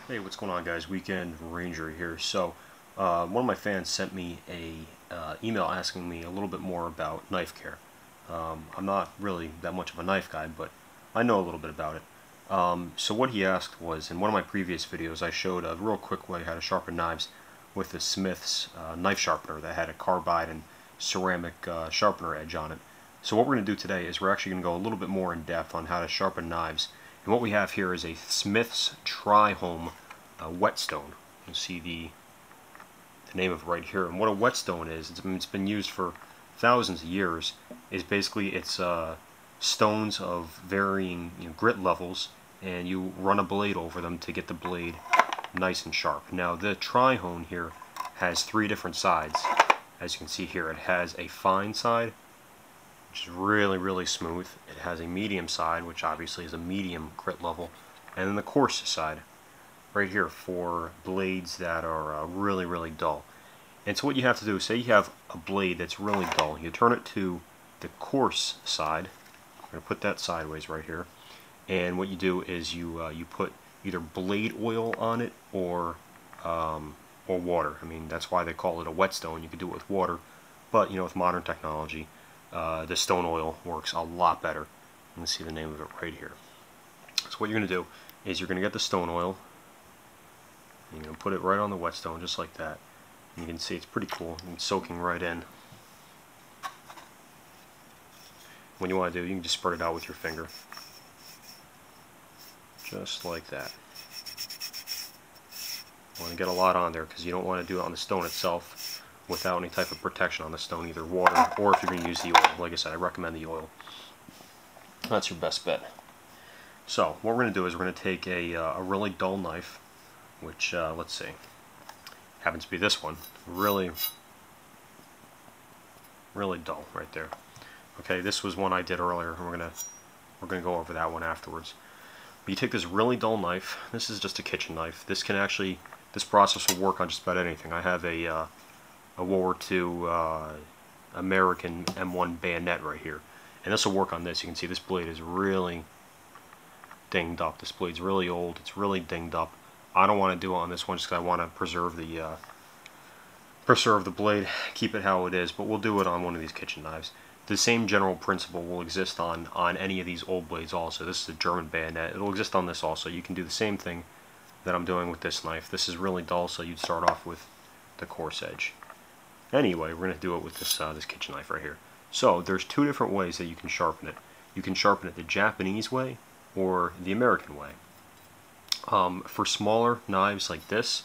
Hey, what's going on, guys? Weekend Ranger here. So, one of my fans sent me a email asking me a little bit more about knife care. I'm not really that much of a knife guy, but I know a little bit about it. So what he asked was, in one of my previous videos, I showed a real quick way how to sharpen knives with the Smith's knife sharpener that had a carbide and ceramic sharpener edge on it. So what we're going to do today is we're actually going to go a little bit more in depth on how to sharpen knives. And what we have here is a Smith's Tri-Home whetstone. You'll see the name of it right here. And what a whetstone is, it's been used for thousands of years, is basically it's stones of varying grit levels, and you run a blade over them to get the blade nice and sharp. Now the Tri-Home here has three different sides. As you can see here, it has a fine side, which is really smooth. It has a medium side, which obviously is a medium grit level, and then the coarse side right here for blades that are really dull. And so what you have to do is, say you have a blade that's really dull, you turn it to the coarse side. I'm going to put that sideways right here, and what you do is you put either blade oil on it or water. I mean, that's why they call it a whetstone. You could do it with water, but with modern technology, the stone oil works a lot better. You can see the name of it right here. So what you're going to do is you're going to get the stone oil, and you're going to put it right on the whetstone just like that. And you can see it's pretty cool. It's soaking right in. What you want to do, you can just spread it out with your finger. Just like that. You want to get a lot on there because you don't want to do it on the stone itself without any type of protection on the stone, either water or if you're going to use the oil. Like I said, I recommend the oil. That's your best bet. So what we're going to do is we're going to take a really dull knife, which let's see, happens to be this one. Really dull right there. Okay, this was one I did earlier, and we're gonna go over that one afterwards. But you take this really dull knife. This is just a kitchen knife. This process will work on just about anything. I have a World War II American M1 bayonet right here, and this will work on this. You can see this blade is really dinged up. This blade's really old. It's really dinged up. I don't want to do it on this one just because I want to preserve the blade, keep it how it is, but we'll do it on one of these kitchen knives. The same general principle will exist on any of these old blades also. This is a German bayonet. It'll exist on this also. You can do the same thing that I'm doing with this knife. This is really dull, so you'd start off with the coarse edge. Anyway, we're going to do it with this kitchen knife right here. So there's two different ways that you can sharpen it. You can sharpen it the Japanese way or the American way. For smaller knives like this,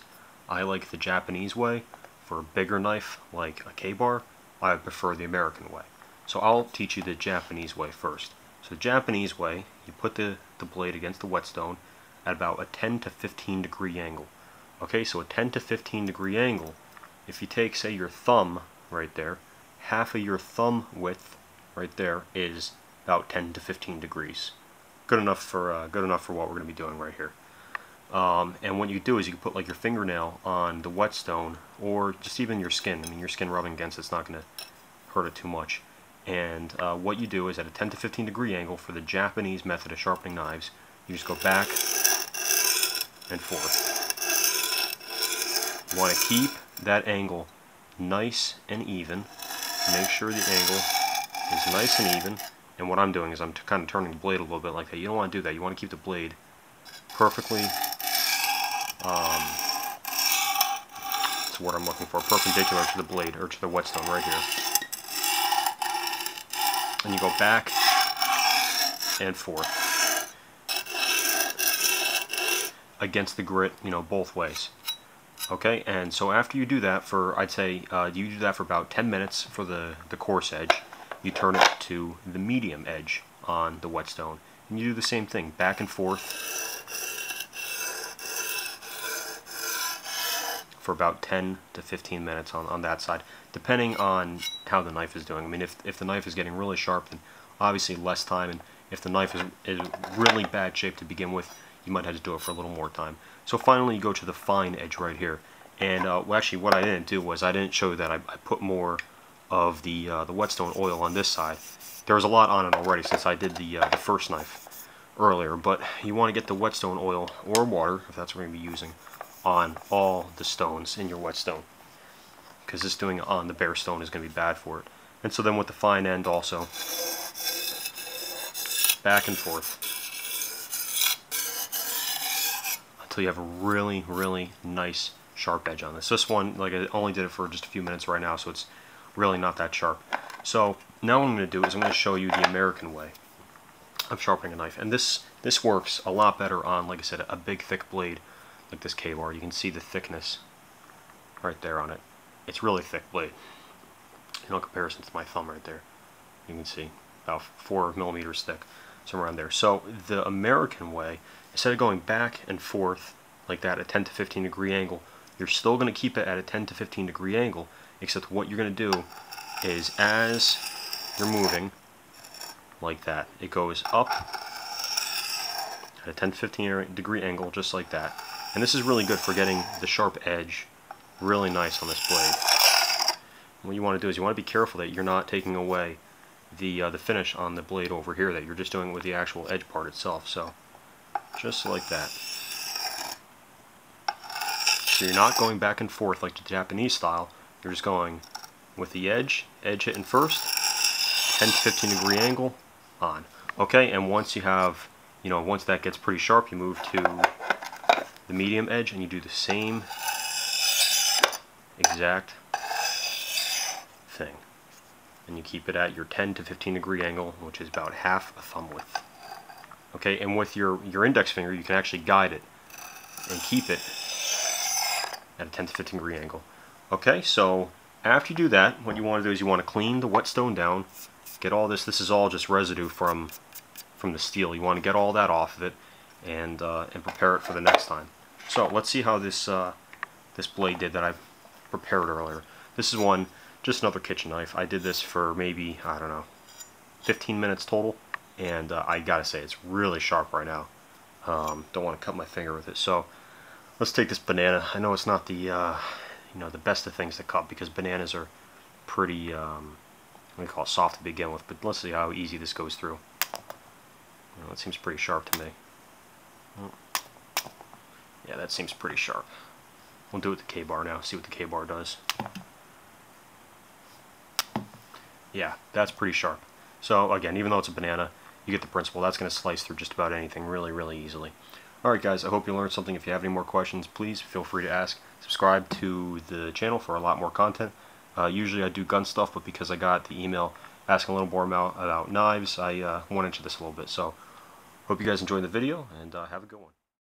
I like the Japanese way. For a bigger knife like a K-bar, I would prefer the American way. So I'll teach you the Japanese way first. So the Japanese way, you put the blade against the whetstone at about a 10 to 15 degree angle. Okay, so a 10 to 15 degree angle, if you take, say, your thumb right there, half of your thumb width right there is about 10 to 15 degrees. Good enough for what we're going to be doing right here. And what you do is you can put like your fingernail on the whetstone, or just even your skin. I mean, your skin rubbing against it's not going to hurt it too much. And what you do is at a 10 to 15 degree angle for the Japanese method of sharpening knives, you just go back and forth. You want to keep that angle nice and even. Make sure the angle is nice and even. And what I'm doing is I'm kind of turning the blade a little bit like that. You don't want to do that. You want to keep the blade perfectly, that's what I'm looking for, perpendicular to the blade, or to the whetstone right here. And you go back and forth against the grit, both ways. Okay, and so after you do that for, I'd say, you do that for about 10 minutes for the coarse edge. You turn it to the medium edge on the whetstone, and you do the same thing, back and forth for about 10 to 15 minutes on that side, depending on how the knife is doing. I mean, if the knife is getting really sharp, then obviously less time, and if the knife is really bad shape to begin with, you might have to do it for a little more time. So finally you go to the fine edge right here, and well, actually what I didn't do was I didn't show you that I put more of the whetstone oil on this side. There was a lot on it already since I did the first knife earlier, but you want to get the whetstone oil or water, if that's what we're going to be using, on all the stones in your whetstone, because this doing it on the bare stone is going to be bad for it. And so then with the fine end also, back and forth until you have a really, really nice sharp edge on this. This one, like, I only did it for just a few minutes right now, so it's really not that sharp. So now what I'm going to do is I'm going to show you the American way of sharpening a knife, and this works a lot better on, like I said, a big thick blade like this Ka-Bar. You can see the thickness right there on it. It's really thick blade, in comparison to my thumb right there. You can see about 4 millimeters thick, somewhere around there. So the American way, instead of going back and forth like that at 10 to 15 degree angle, you're still going to keep it at a 10 to 15 degree angle, except what you're going to do is, as you're moving like that, it goes up at a 10 to 15 degree angle, just like that. And this is really good for getting the sharp edge really nice on this blade. And what you want to do is you want to be careful that you're not taking away the finish on the blade over here, that you're just doing it with the actual edge part itself. So just like that. So you're not going back and forth like the Japanese style. You're just going with the edge hitting first, 10 to 15 degree angle, on. Okay, and once you have, once that gets pretty sharp, you move to the medium edge and you do the same exact thing. And you keep it at your 10 to 15 degree angle, which is about half a thumb width. Okay, and with your index finger, you can actually guide it and keep it at a 10 to 15 degree angle. Okay, so after you do that, what you want to do is you want to clean the whetstone down, get all this. This is all just residue from the steel. You want to get all that off of it and prepare it for the next time. So let's see how this this blade did that I prepared earlier. This is one, just another kitchen knife. I did this for maybe, I don't know, 15 minutes total, and I gotta say it's really sharp right now. Don't want to cut my finger with it. So let's take this banana. I know it's not the the best of things to cut, because bananas are pretty we call it soft to begin with, but let's see how easy this goes through. That seems pretty sharp to me. Yeah, that seems pretty sharp. We'll do it with the Ka-Bar now, see what the Ka-Bar does. Yeah, that's pretty sharp. So again, even though it's a banana, you get the principle. That's going to slice through just about anything really, really easily. Alright guys, I hope you learned something. If you have any more questions, please feel free to ask. Subscribe to the channel for a lot more content. Usually I do gun stuff, but because I got the email asking a little more about knives, I went into this a little bit. So hope you guys enjoyed the video, and have a good one.